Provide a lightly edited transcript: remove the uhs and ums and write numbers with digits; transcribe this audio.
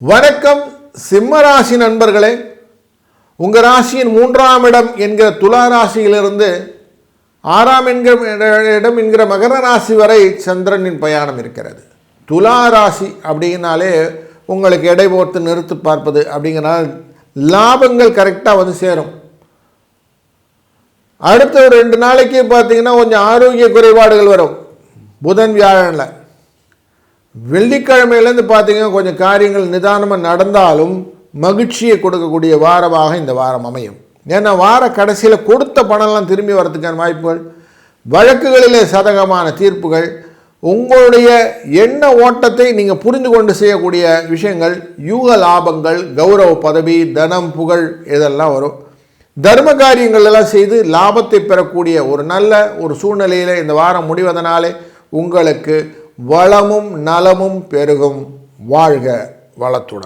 வணக்கம் சிம்மராசி நண்பர்களே. உங்கள் ராசியின் 3ஆம் இடம் என்கிற துலா ராசியிலிருந்து 6ஆம் இடம் என்கிற மகர ராசி வரை சந்திரனின் பயணம் இருக்கிறது. துலா ராசி அப்படின்னாலே உங்களுக்கு எடை போட்டு நிறுத்து பார்ப்பது அப்படிங்கிறனால லாபங்கள் கரெக்டாக வந்து சேரும். அடுத்த ஒரு 2 நாளைக்கு பார்த்தீங்கன்னா கொஞ்சம் ஆரோக்கிய குறைபாடுகள் வரும். புதன் வியாழனில் வெள்ளிக்கிழமையிலேருந்து பார்த்தீங்கன்னா கொஞ்சம் காரியங்கள் நிதானமாக நடந்தாலும் மகிழ்ச்சியை கொடுக்கக்கூடிய வாரமாக இந்த வாரம் அமையும். ஏன்னா வார கடைசியில் கொடுத்த பணம்லாம் திரும்பி வரதுக்கான வாய்ப்புகள், வழக்குகளிலே சதகமான தீர்ப்புகள், உங்களுடைய எண்ண ஓட்டத்தை நீங்கள் புரிந்து கொண்டு செய்யக்கூடிய விஷயங்கள், யூக லாபங்கள், கௌரவ பதவி, தனம், புகழ் இதெல்லாம் வரும். தர்ம காரியங்கள் எல்லாம் செய்து லாபத்தை பெறக்கூடிய ஒரு நல்ல ஒரு சூழ்நிலையில் இந்த வாரம் முடிவதனாலே உங்களுக்கு வளமும் நலமும் பெருகும். வாழ்க வளத்துடன்.